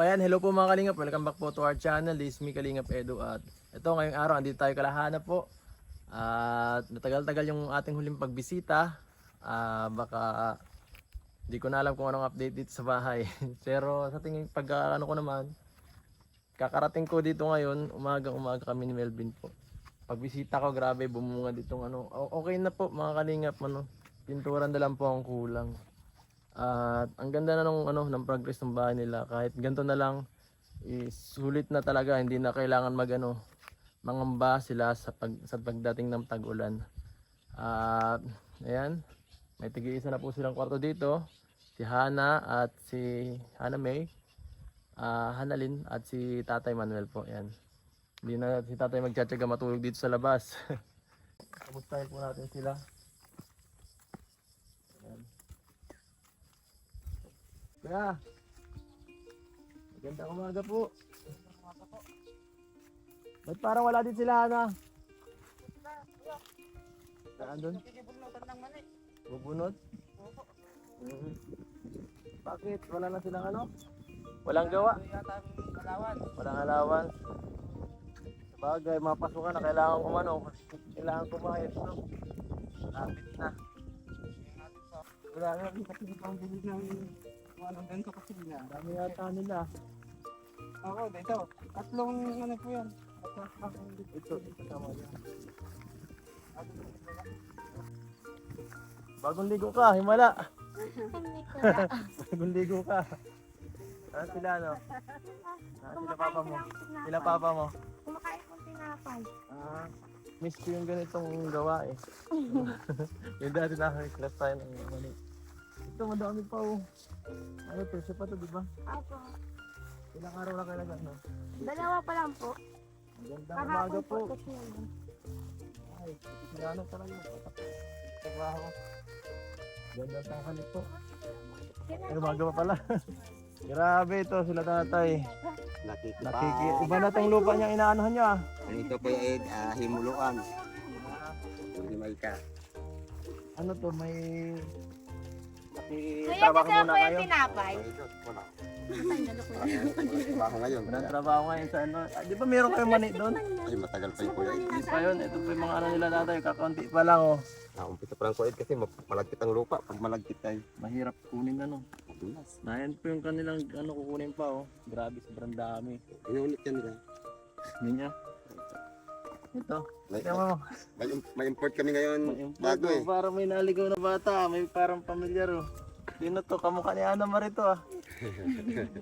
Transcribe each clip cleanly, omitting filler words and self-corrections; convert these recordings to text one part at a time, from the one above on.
ayan, hello po mga Kalingap. Welcome back po to our channel. This is me, Kalingap Edu. At ito ngayong araw, andito tayo kalahanap po. At natagal-tagal yung ating huling pagbisita. Baka di ko na alam kung anong update dito sa bahay. Pero sa tingin ano ko naman, kakarating ko dito ngayon, umaga kami ni Melvin po. Pagbisita ko, grabe, bumunga ditong ano. Okay na po mga Kalingap, ano. Pinturan na lang po ang kulang. At ang ganda na ng progress ng bahay nila. Kahit ganito na lang, sulit na talaga, hindi na kailangan mangamba sila sa pagdating ng tag-ulan. At ayan, may tig-isa na po silang kwarto dito. Si Hana at si Hana May, Hanalin at si Tatay Manuel po. Ayan. Hindi na si Tatay magtsatsaga matulog dito sa labas. Kamustahin po natin sila. Ayan. Kaya, magandang umaga po. Ba't parang wala din sila, Hana? Saan doon? Bubunot? Bakit? Wala na silang ano? Walang gawa? Walang alawan. Bagay, mapasukan na kailangan kailangan kumayos, no? Lapit na. Wala nga, kasi pang bilig ng anong ganito kasi nila. Dami yata nila. Ako, dito. Tatlong ano po yan. Ito kasama yan. Bagong ligo ka, himala. Bagong ligo ka. Sila, no? Sila papa mo. Sila papa mo. Kumakain kong tinapay. Miss ko yung ganitong gawa eh. Yung dati nakakiklas tayo ng mani. Ito, madami pa oh. Ano to? Siya pa to, di ba? Apo. Ilang araw na kailangan, no? Dalawa pa lang po. Ang ganda ng umaga po. Tapos yun. Ay, sinano talaga yung trabaho. Ganda ng tanghali po. Ay, umaga pa pala. Grabe ito, sila tatay. Iba na tong lupa niya inaanohan niya ah. Ito po yung himuluan. Himay ka. Ano to, may... Kuya, Trabaho kasi muna po yung kayo. tinapay. Wala. Wala. Trabaho ngayon. Walang trabaho ngayon sa ano. Di ba meron kayong mani doon? Ay, matagal pa yung kuya. Hindi pa yun. Ito pa yung mga ano nila tatay. Kakaunti pa lang oh. Umpisa pa lang kuya kasi malagkit ang lupa. Pag malagkit tayo. Mahirap kunin ano. Madulas. Nayan po yung kanilang ano kukunin pa oh. Grabe, sobrang dami. Inuulit yan nila. Hindi niya. Ito. May, Tingnan mo. may import kami ngayon bago eh. Parang may naligaw na bata. May parang pamilyar oh. Sino to? Kamukha ni Ana Marito ah.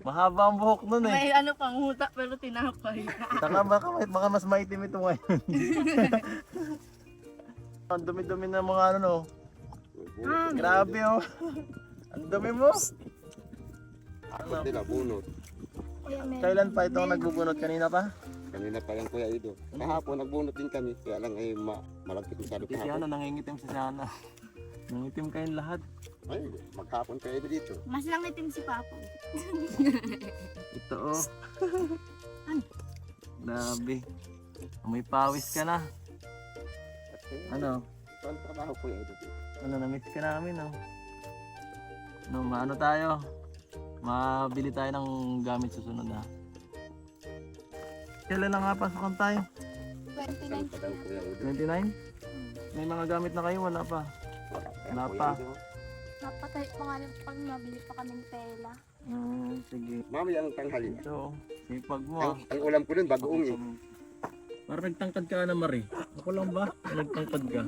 Mahaba ang buhok nun eh. May ano pang huta pero tinapay. Taka baka mas maitim ito ngayon. Ang dumi-dumi ng mga ano no. Grabe oh. Ang dumi mo. Ako nila, bunot. Kailan pa itong nagbubunot? Kanina pa? Kanina pa lang kuya Ido. Kahapon nagbunot din kami. Kaya lang ay malagkit masyado Si kahapon. Ana nangingitim si Ana. Nangitim kayong lahat. Ay, maghapon kayo dito. Mas langitim si Papa. Ito oh. Grabe. May pawis ka na. Ano? Ito ang trabaho kuya Ido. Ano, na-miss ka namin oh. No, maano tayo? Mabili tayo ng gamit susunod ha. Kailan na nga pasukan tayo? 29. Padang kuya Ido. 29? May mga gamit na kayo? Wala pa. Wala Kuya pa. Ido. Napatay pa nga lang pag mabili pa kaming tela. Sige. Mamaya ang tanghali. Ito, sipag mo ah. Ang ulam ko dun, bagoong eh. Parang nagtangkad ka na Marie. Ako lang ba? Nagtangkad ka.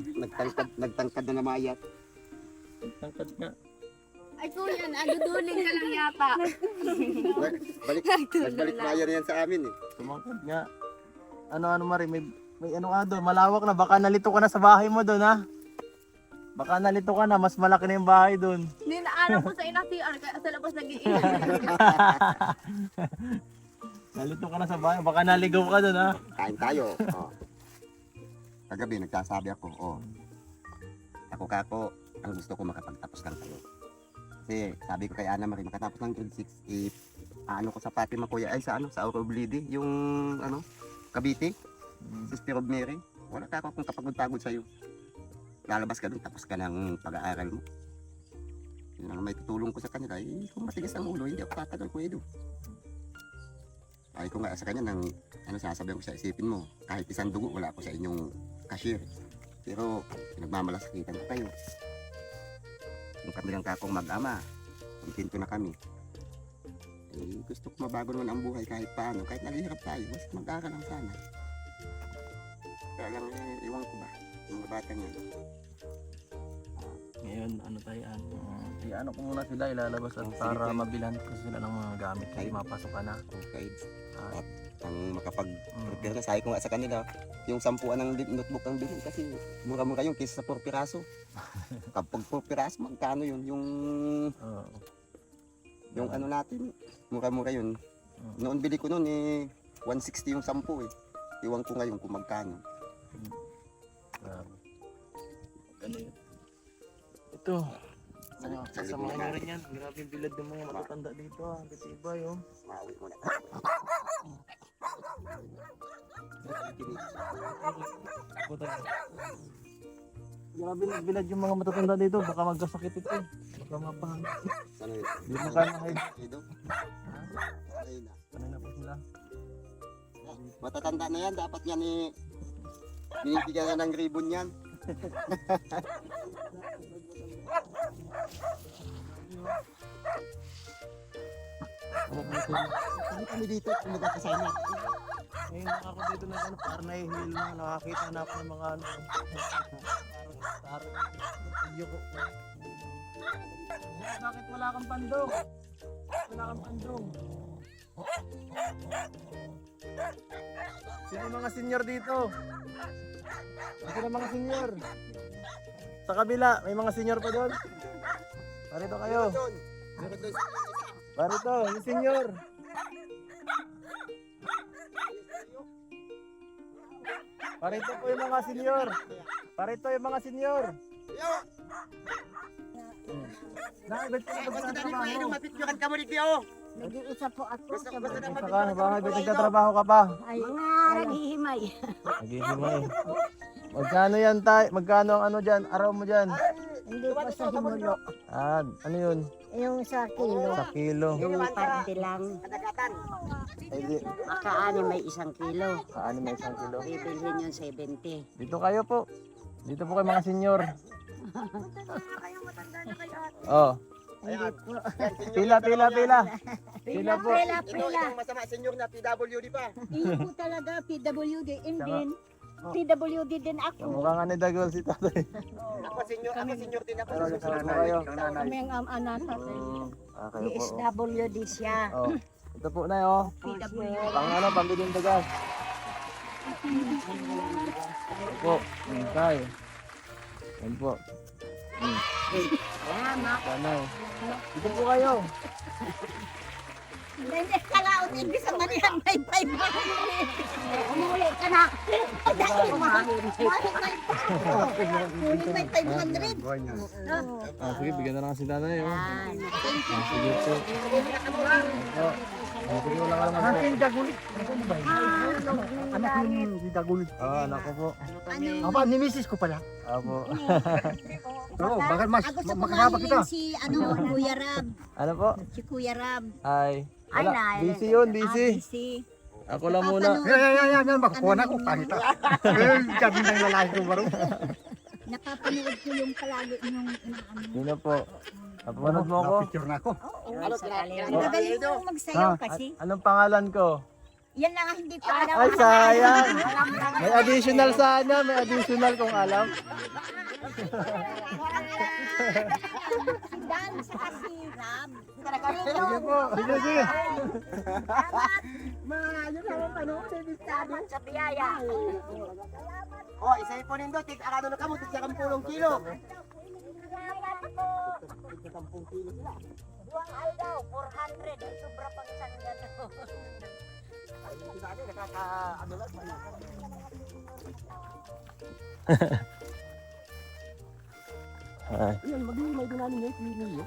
Nagtangkad na namayat. Nagtangkad ka. Ay kuya, aduduling ka lang yata. Nagbalik mayor yan sa amin eh. Tumangkad nga. Ano Marie, may ano nga doon. Malawak na. Baka nalito ka na sa bahay mo doon ha. Baka nalito ka na. Mas malaki na yung bahay doon. Hindi na alam ko sa ina-CR kaya sa labas nag-iiyak. Nalito ka na sa bahay. Baka naligaw ka doon ha. Kain tayo. Oh. Kagabi nagsasabi ako, ako, ang gusto ko makapagtapos lang tayo. Kasi sabi ko kay Ana Marie, makatapos ng grade 6, ano ko sa Fatima kuya, ay sa Auro Oblidi, yung Cavite, Sister of Mary. Wala ka ako kung kapagod-pagod sa'yo. Lalabas ka doon, tapos ka ng pag-aaral mo. Yun ang may tutulong ko sa kanila, kung matigas ang ulo, hindi ako tatagal kuya Ido. Ay ko nga sa kanya nang ano sasabihin ko sa isipin mo, kahit isang dugo wala ako sa inyong cashier. Pero pinagmamalasakitan ko kayo. Yung kami lang kakong mag-ama, kontento na kami. Eh, gusto ko mabago naman ang buhay kahit paano, kahit naghihirap tayo, basta mag-aaral lang sana. Kaya lang iwan ko ba, yung bata niya. Ngayon, ano tayo, ano ko muna sila, ilalabas at para mabilhan ko sila ng mga gamit kasi mapasok ka na. Okay. Ah. At ang makapag-prepare na, sabi ko nga sa kanila, yung 10 ng notebook ang bilhin kasi mura-mura yung kaysa sa 4 piraso. Kapag 4 piraso, magkano yun? Yung ano natin, mura-mura yun. Noon bili ko noon 160 yung 10 eh. Iwan ko ngayon kung magkano. Ito. Saglit Kasama muna. nyo rin yan. Grabe yung bilad ng mga matatanda dito. Katibay oh. Mawi muna. Grabe yung bilad yung mga matatanda dito. Baka magkasakit ito. Baka mapahal. Ano yun? Hindi mo kaya mahid. Ito? Ayun na. Panay na po sila. Matatanda na yan, dapat yan binibigyan na ng ribbon yan. Kami kami dito, kumagkakasama. Ngayon na ako dito na ano, parang nahihil na. Nakakita na ako ng mga ano. Parang ayoko. Bakit wala kang pandong? Wala kang pandong. Sino yung mga senior dito? Sino yung mga senior? Sa kabila, may mga senior pa doon? Parito kayo. Parito, yung senior. Parito po yung mga senior. Parito yung mga senior. Nakibit ko na pagtatrabaho. Mapipiyukan ka mo dito oh. Nag-iisa po ako. Basta na Saka na bakit nagtatrabaho ka pa? Ay, naghihimay. Naghihimay. Magkano yan tay? Magkano ang ano dyan? Araw mo dyan? Hindi po sa himulo. Ah, ano yun? Yung sa kilo. Sa kilo. Yung parte lang. Ay, di. Makaani may 1 kilo. Kaano may 1 kilo? Bibilhin yung 70. Dito kayo po. Dito po kayo mga senior. Oh. Hindi po. Pila. Pila po. Ito yung masama senior na PWD pa. Hindi po talaga PWD. Din. PWD din ako. Mukha nga ni Dagol si tatay. Ako senior din ako. Pero kasama po kayo. Kami ang anasa sa Kayo po. DSWD siya. Oh. Ito po na oh. PWD. Pang ano, pambiling dagas. Ito po. Tayo. Yan po. Salamat. Sana. Dito po kayo. Hindi kalaot ibig sa manihan may 500. Umuli ka na. Dahil may 500. Sige, bigyan na lang si tatay. Oh. Yan. Sige po. Sige, wala ka naman po. Anak ni Dagul. Anak ko po. Aba, ni misis ko pala. Apo. Oo, bakit mas Ako sa makakaba kita? pangalan si Kuya Rab. Ano po? Si Kuya Rab. Ay. Ay, Wala. na. Busy yun, busy. Busy. Ako lang muna. Yan, makukuha na ko, pangita. Sabi ng lalaki ko baro. Napapanood ko yung palagi yung inaano. Yun na po. Napapanood mo ako? Picture na ako. Oo, ang magaling mo magsayaw kasi. Anong pangalan ko? Yan lang ang hindi pa alam. Ay, sayang. Walang May additional sana. May additional kung alam. si Dan sa si Rab. Sige po. Sige. Salamat sa biyaya. Oh, isa po nindo, tig arado na kamo, tig 10 kilo. Salamat po. Buwang ay daw, 400. Ay, sobra pang isang gano'n. Ay. Yan, may dinali niya, kilo niya.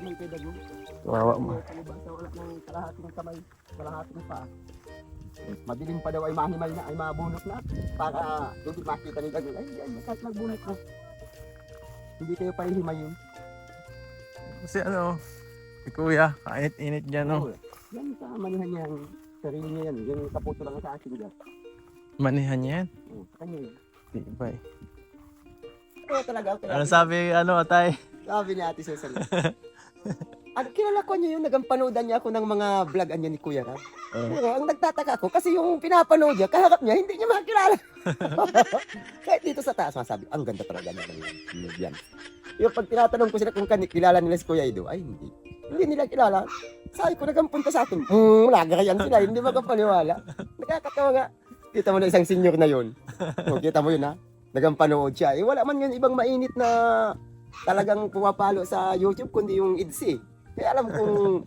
May pedago. Kawawa mo. Palibasa, wala ng kalahating kamay, kalahating pa. Madilim pa daw ay mahimal na, ay mabunot na. Para hindi makita ni Dagol. Ay, yan, kahit magbunot na. Hindi kayo pahihimayin. Kasi ano, si kuya, kainit-init dyan no. Yan sa manihan niyang sarili niya yan. Yung kapuso lang sa akin dyan. Manihan niya yan. Kanya yun. Tibay. Oo talaga. Ano sabi, atay? Sabi ni Ate Susan. Ano, kilala ko niya yung nagampanodan niya ako ng mga vlog niya ni Kuya Rab. Pero ang nagtataka ko, kasi yung pinapanood niya, kaharap niya, hindi niya makakilala. Kahit dito sa taas, masabi, ang ganda talaga niya ng yan. Yung pag tinatanong ko sila kung kilala nila si Kuya Edo, ay hindi. Hindi nila kilala. Sabi ko, nagampunta sa akin. Lagayan sila, hindi makapaniwala. Nakakatawa nga. Kita mo na isang senior na yun. O, kita mo yun ha. Nagampanood siya. Eh, wala man yun ibang mainit na talagang pumapalo sa YouTube, kundi yung IDSI. Kaya alam kong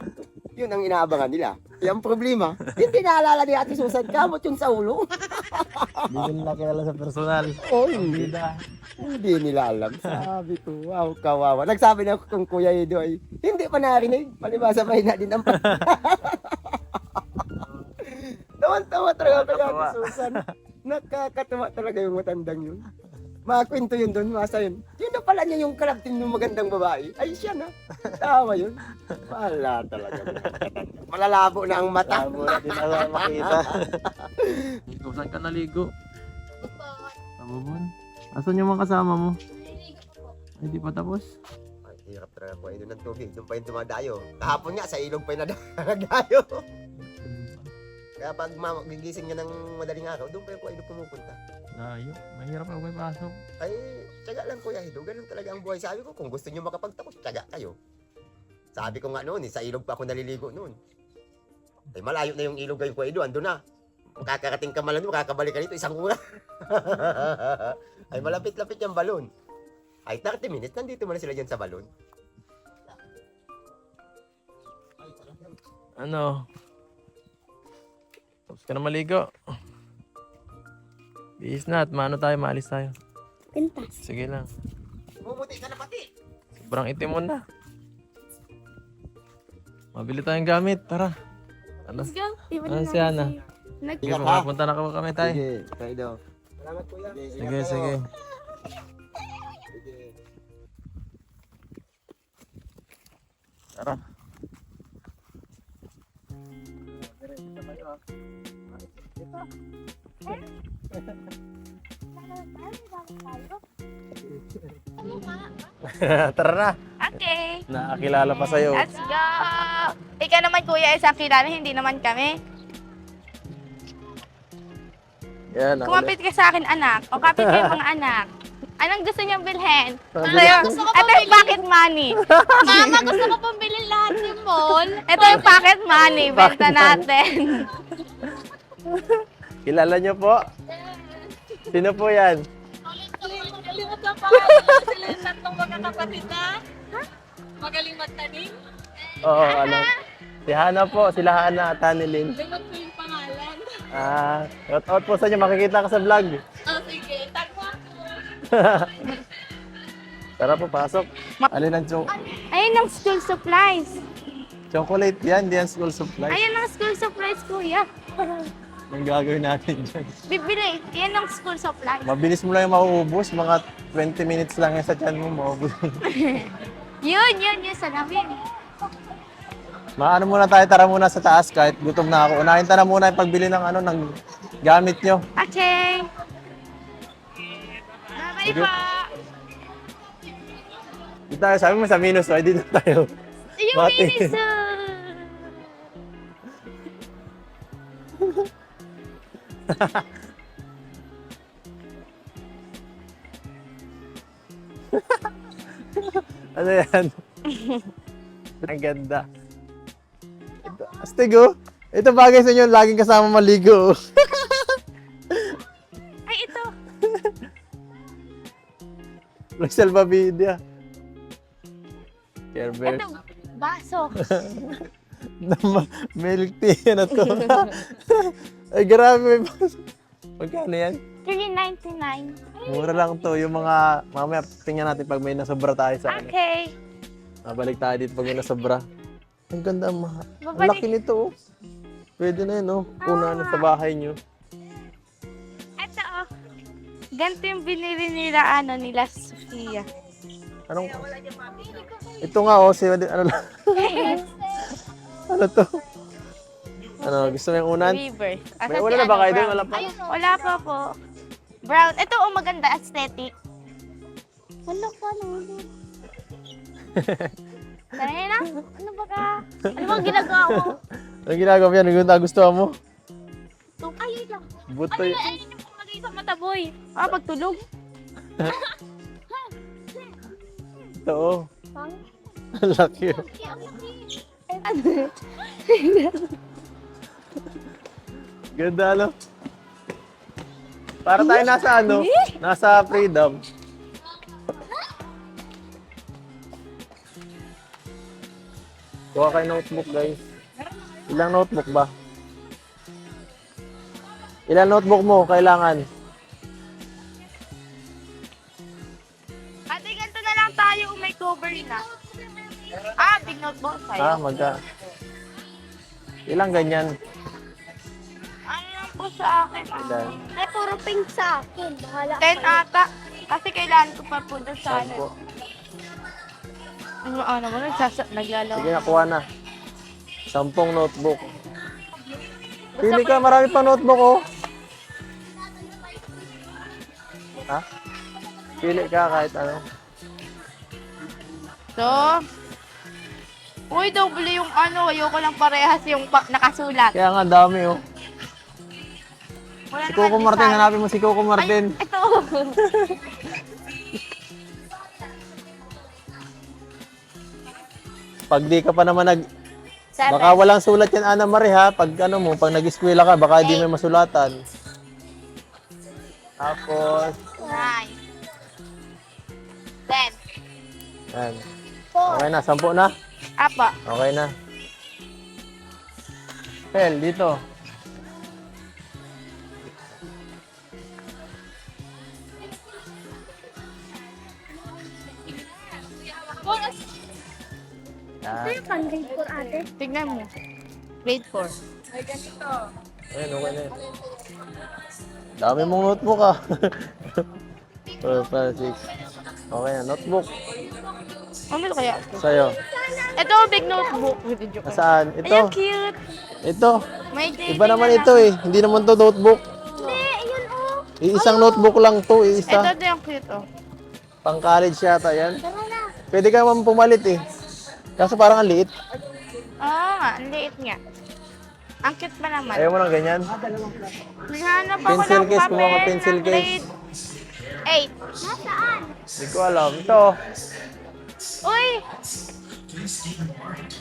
yun ang inaabangan nila. Yung problema, hindi naalala ni Ate Susan, kamot yun sa ulo. Hindi nila kilala sa personal. Oh, hindi. Hindi nila alam. Sabi ko, wow, kawawa. Nagsabi na ako kung Kuya Edo ay, hindi pa narinig. Palibasa pa na din ang Tawan-tawa talaga kay Ate Susan. Nakakatawa talaga yung matandang yun. Makakwento yun doon, masa yun. Yun na pala niya yung kalab team ng magandang babae. Ay, siya na. Tawa yun. Wala talaga. Malalabo na ang mata. Labo na din ako makita. Kung saan ka naligo? Sa bubon. Asan yung mga kasama mo? Ay, di pa tapos? Ay, hirap talaga po. Doon ng tubig. Doon pa yung dumadayo. Kahapon nga, sa ilog pa yung nagdayo. Kaya pag gigising niya ng madaling araw, doon pa yung ilog pumupunta. Layo. Mahirap ako may pasok. Ay, tiyaga lang Kuya Edo. Ganun talaga ang buhay. Sabi ko, kung gusto niyo makapagtapos, tiyaga kayo. Sabi ko nga noon, sa ilog pa ako naliligo noon. Ay, malayo na yung ilog kayo Kuya Edo. Ando na. Makakarating ka malan mo, makakabalik ka dito isang oras. Ay, malapit-lapit yung balon. Ay, 30 minutes, nandito mo na sila dyan sa balon. Ano? Tapos ka na maligo. Bihis na at maano tayo, maalis tayo. Pintas. Sige lang. Bumuti ka na pati. Sobrang itim mo na. Mabili tayong gamit, tara. Ano? Let's go. Ano si Ana? Sige, pupunta na kami tayo. Sige, Kuya Edo. Salamat Kuya. Sige, sige. Tara. Tara na. Okay. Nakakilala pa sa'yo. Let's go. Ikaw naman kuya, isang kilala, hindi naman kami. Yan, Kumapit ka sa akin anak. O kapit kayo mga anak. Anong gusto niyong bilhin? Gusto ko Ito yung pocket money. Mama, gusto ko pambili lahat yung mall. Ito yung pocket money. Benta natin. Kilala niyo po? Sino po yan? Kalimut lang pa kayo. Sila yung tatlong magkakapatid na. Magaling magtanim. Oo, alam. Si Hana po, sila Hana at Hanilin. Limot ko yung pangalan. Shout out po sa inyo, makikita ka sa vlog. Oh, sige. Tag mo ako. Tara po, pasok. Alin ang Ayun ang school supplies. chocolate yan, di yan school supplies. Ayun ang school supplies, kuya. Ang gagawin natin dyan. Bibili. Yan ang school supplies. Mabilis mo lang yung mauubos, mga 20 minutes lang yan sa tiyan mo, maubos. Yun yung salamin. Maano muna tayo, tara muna sa taas kahit gutom na ako. Unahin na muna yung pagbili ng ng gamit nyo. Okay. Bye-bye Sige. po. Dito tayo, sabi mo sa minus, ay dito tayo. Yung Mati. minis. Ano yan? Ang ganda. Ito, astig oh. Ito bagay sa inyo, laging kasama maligo. Ay, ito. Rosel Babidia. Care Bears. Ito. Baso. Milk tea na to. Ay, grabe may baso. Magkano yan? $3.99. Mura lang to. Yung mga, mamaya tingnan natin pag may nasobra tayo sa ano. Okay. Mabalik tayo dito pag may nasobra. Ang ganda, ang Babalik. laki nito oh. Pwede na yun oh. Una na sa bahay nyo. Ito oh. Ganito yung binili nila, nila Sofia. Anong? Ito nga oh, ano lang? Ano to? Ano, gusto mo yung unan? Reverse. May una na ba kayo doon? Wala pa? Wala pa po. Brown. Ito, maganda. Aesthetic. Wala ka, no. Sanay na? Ano ba ka? Ano bang ginagawa mo? Anong ginagawa mo yan? Anong nagustuhan mo? Ayun lang. Buto Ayun yung pumagay sa mata, boy. Pagtulog. Ito, oh. Ang laki. Ganda, ano? Para tayo nasa ano? Nasa freedom. Kuha kayo notebook, guys. Ilang notebook ba? Ilang notebook mo kailangan? Ate, ganito na lang tayo. May cover na. Big notebook tayo. Ilang ganyan? Ano lang po sa akin? Ilan? Ay, puro pink sa akin. Bahala 10 ata. Kasi kailangan ko pa po doon sa Sampo. ano mo, naglalaw. Sige, nakuha na. 10 notebook. Pili ka, marami pang notebook, oh. Ha? Pili ka kahit ano. So, uy, double yung ano, ayoko lang parehas yung nakasulat. Kaya nga, dami, oh. Wala Si Coco naman Martin, design. hanapin mo si Coco Martin. Ito. Pag di ka pa naman Seven. baka walang sulat yan, Ana Marie, ha? Pag ano mo, pag nag-eskwela ka, baka di may masulatan. Tapos, 9. 10. yan. Okay na, 10 na? Apa. Okay na. Pel, dito. Yan. pang grade 4 ate. Tignan mo. Grade 4. Ayun, okay na yun. Dami mong notebook, ah. 4, 5, 6. Okay na, notebook. Ano kaya? Sa'yo. Ito, big notebook. Nasaan? Ayun, Ito. cute. Ito. May Iba naman ito, eh. Hindi naman to notebook. Hindi, ayun oh. Isang notebook lang to, Ito, isa. ito yung cute, oh. Pang college yata yan. Tara na. Pwede ka naman pumalit, eh. Kaso parang ang liit. Oo nga, ang liit nga. Ang cute pa naman. Ayaw mo ng ganyan? Naghanap ako Pencil ng case, papel kumuha ka pencil ng case. grade 8. Nasaan? Hindi ko alam. Ito. Uy!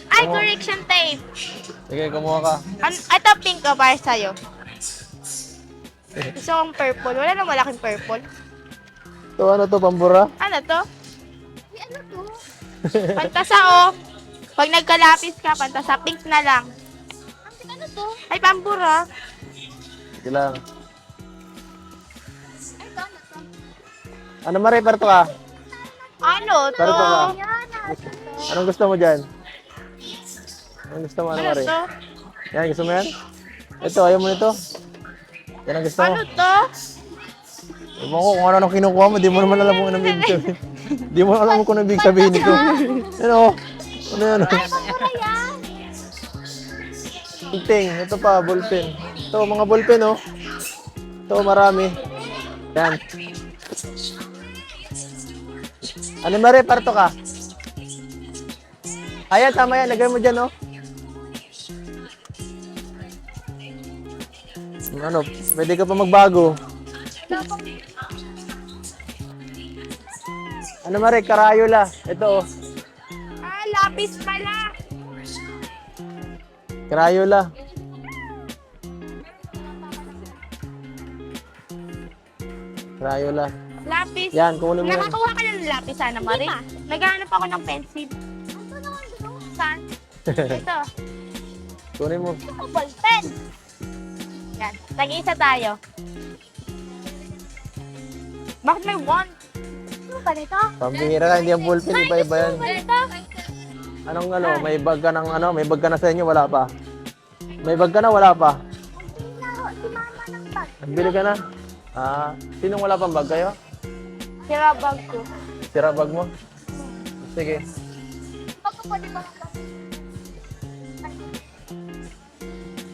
Ay, correction tape. Sige, kumuha ka. Ito pink ko para sa'yo. Gusto kong purple. Wala nang malaking purple. Ito, ano to, pambura? Ano to? May ano to? Pantasa, oh. Pag nagkalapis ka, pantasa. Pink na lang. Ano to? Ay, pambura. Sige lang. Ay, to, ano to? Ano, Marie, parto ka? Ano to? Parto ka. Yan, Anong gusto mo dyan? Anong gusto mo, ano, Ano Marie? to? Yan, gusto mo yan? Ito, ayaw mo nito? Yan ang gusto mo? Ano to? Ewan ko kung ano nang kinukuha mo, di mo naman alam kung anong ibig sabihin. Di mo alam kung anong ibig sabihin nito. Ano? Ano yan? Pura yan. Ting, ito pa, ballpen. Ito, mga ballpen, oh. Ito, marami. Yan. Ano, Marie, parto ka? Ayan, tama yan. Lagay mo dyan, oh. Ano, pwede ka pa magbago. Ano, Marie, Crayola. Ito, oh. Lapis pala. Crayola. Crayola. Lapis. Yan, kunin mo yan. Nakakuha ka ng lapis, sana, Marie. Naghahanap ako ng pencil. Saan? Ito. Kunin mo. Ito, ballpen. Yan. Tag-isa tayo. Bakit may one? Ano ba nito? Pambihira ka, hindi ang ballpen, iba-iba yan. Ito. Anong ano, may bag ka ng ano, may bag ka na sa inyo, wala pa? May bag ka na, wala pa? Si mama ng bag. Nagbili ka na? Sinong wala pang bag kayo? Sira bag ko. Sira bag mo? Sige. Pagkapwede ba ng bag?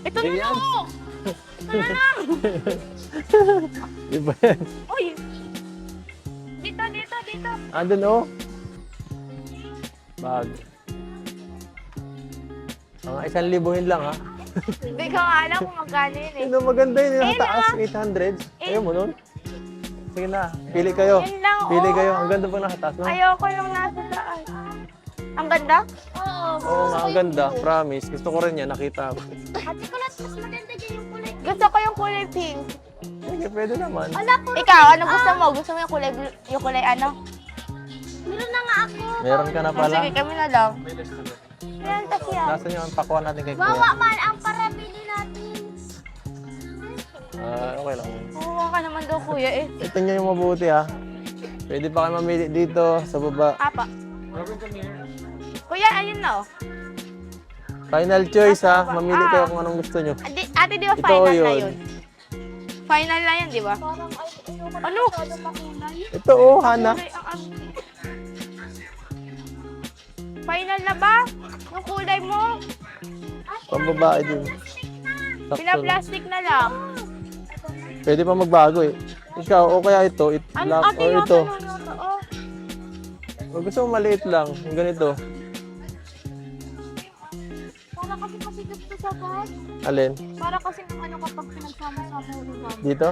Ito Ito na Ayan. lang! Di ba yan? Uy! Dito, dito, dito. Andun oh. Bag. Mga 1,000 lang ha. Hindi ko nga alam kung magkano yun eh. Yun oh, maganda yun. Yung Ayun taas, 800. Ayaw mo nun? Sige na, pili kayo. Yun lang, Pili oo. kayo. Ang ganda pa nakataas, no? Ayoko yung nasa taas. Ang ganda? Oo nga, ang ganda. Promise. Gusto ko rin yan. Nakita ko. Ate Kulot, mas maganda dyan yung kulay. Gusto ko yung kulay pink. Sige, pwede naman. Ikaw, anong gusto mo? Gusto mo yung kulay ano? Meron na nga ako. Meron ka na Oh, pala. sige, kami na lang. Yan, kasi yan. Nasaan yung pakuha natin kay Wawa Kuya? man ang parabili natin. Okay lang. Kuha ka naman daw, kuya eh. Ito nyo yung mabuti ha. Pwede pa kayo mamili dito sa baba. Apa. Kuya, ayun na oh. Final choice ha. Mamili kayo kung anong gusto nyo. Ate, di ba Ito final na yun. yun? Final na yan, di ba? Ano? Ito oh, Hana. Kulay ang ano. Final na ba? Yung kulay mo? Pambabae din. Sakto lang. Pina-plastic na lang. Pwede pa magbago eh. Ikaw, o kaya ito, Ano, black ate, or yung ito. oh. O gusto mo maliit lang, yung ganito. Para kasi pasigat ko sa bag. Alin? Para kasi ng ano kapag pinagsama-sama ulit kami. Dito?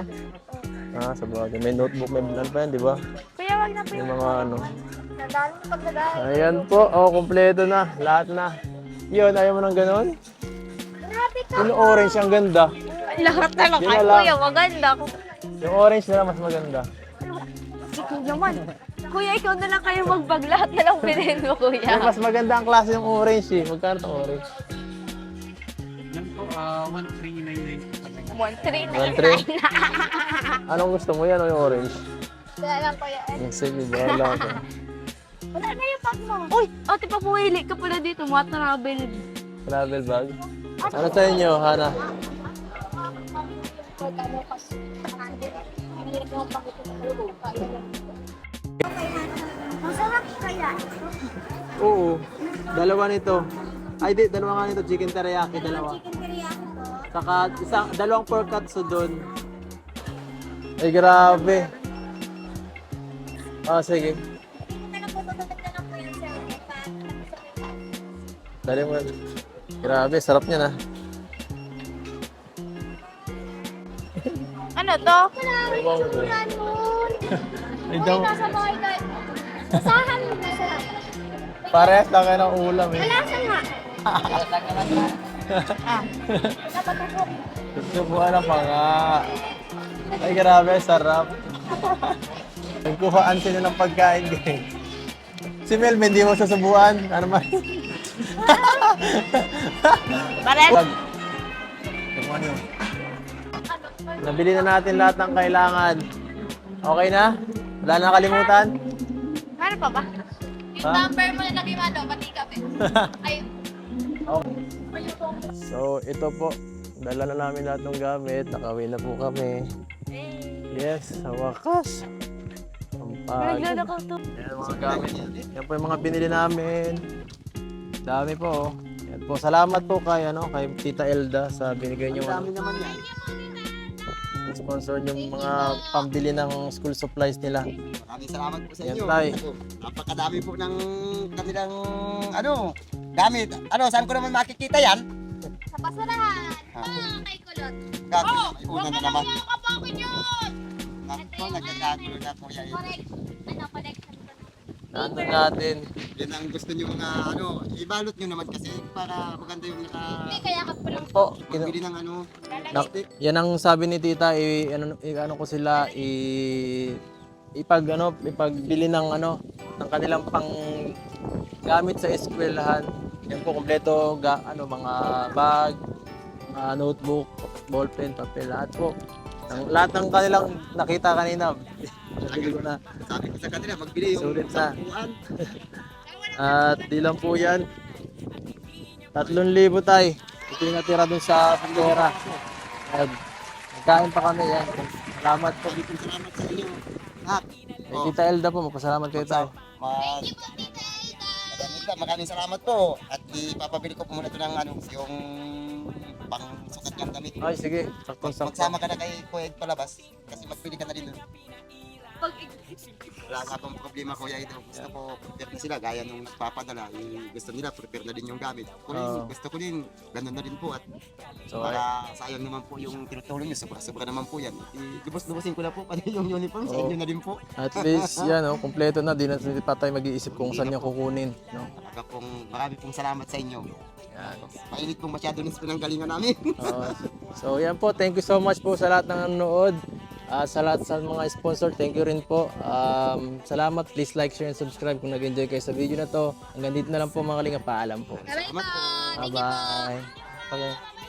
Sa bagay. May notebook, may plan pa yan, di ba? Kuya, wag na po Yung mga ano. Nadalo mo pag nadalo. Ayan po, kompleto na. Lahat na. Yun, ayaw mo ng ganon? Grabe ka. Yung orange, ang ganda. Lahat na lang. Yun Ay, na lang. kuya, maganda. Yung orange na lang mas maganda. Ikaw naman. Kuya, ikaw na lang kayo magbag. Lahat na lang bilhin mo, kuya. Yung mas maganda ang klase yung orange eh. Magkano itong orange? Yan po, 1399. 1,399. Anong gusto mo yan o yung orange? Kaya lang kuya. Sige, bahala ko. Wala na yung bag mo. Uy, ate, papuwili ka pala dito. Mga travel. Travel bag. Ano sa inyo, Hana? Masarap kaya. Oo. Dalawa nito. Ay, di, dalawa nga nito. Chicken teriyaki, dalawa. Chicken teriyaki po. Saka dalawang pork katsu doon. Ay, grabe. Sige. Ito na po, tututugnan na po yan sir. Dali mo. Grabe, sarap niya na. Ano to? Ewan ko. Ganun. Ay, daw. Nasa bahay ka. Basahan mo masarap. Parehas lang kayo ng ulam eh. Malasa nga. Subuhan na pa nga. Ay, grabe, sarap. Nagkuhaan sila ng pagkain, gang. Si Melvin, hindi mo susubuan. Ano man? Pares. Nabili na natin lahat ng kailangan. Okay na? Wala na kalimutan? Ano pa ba? Ha? Number mo na lagi malo, pati kape. Ay, So, ito po. Dala na namin lahat ng gamit. Nakawin na po kami. Yes, sa wakas. Ang pagod. Naglalakaw to. Yan mga gamit. Yan po yung mga binili namin. Dami po. Yan po. Salamat po kay, kay Tita Elda sa binigay niyo. Dami naman yan. Sponsor yung mga pambili ng school supplies nila. Maraming salamat po sa Yan, inyo. tay. Napakadami po ng kanilang gamit. Saan ko naman makikita yan? Sa basurahan. Kay Kulot. Gago, may una na naman. kapapin yun! Nako, nagkakagulo na po yan. Correct. Collection ko. Nandun natin. Yan ang gusto nyo mga ibalot nyo naman kasi para maganda yung Kaya ka pala. Po, magbili ng yan ang sabi ni Tita, ano ko sila, ipagbili ng ng kanilang pang gamit sa eskwelahan. Yan po kompleto mga bag, notebook, ballpen, papel, lahat po. Lahat ng kanilang nakita kanina. Nabili ko na. sabi ko sa kanila, magbili yung Sulit na. sampuan. At di lang po yan. 3,000 tay. Ito yung natira dun sa pindera. At kain pa kami yan. Salamat po. Salamat sa inyo. Ha? Kay Tita Elda po, magpasalamat kayo tayo. Maraming salamat po. At ipapabili ko po muna ito ng yung pang sukat niyang damit. Ay, sige. Saktong-sakto. Magsama ka na kay Kuya Ed palabas kasi magpili ka na din doon. Pag Wala nga pong problema Kuya Ed. Gusto ko prepare na sila gaya nung papadala. Gusto nila prepare na din yung gamit. Gusto ko din ganun na din po at So, para sayang naman po yung tinutulong niyo. Sobra naman po yan. Lubos-lubosin ko na po pati yung uniform sa inyo na din po. at least, yan, oh, kompleto na. Di na pa tayo mag-iisip kung saan niya kukunin. No? Talaga pong marami pong salamat sa inyo. Yan. Mainit pong masyado ng pinanggalingan namin. Oo. So yan po, thank you so much po sa lahat ng nanonood. Sa lahat sa mga sponsor, thank you rin po. Salamat, please like, share, and subscribe kung nag-enjoy kayo sa video na to. Hanggang dito na lang po mga kalinga, paalam po. Bye-bye po. Thank you po. Bye-bye. Okay.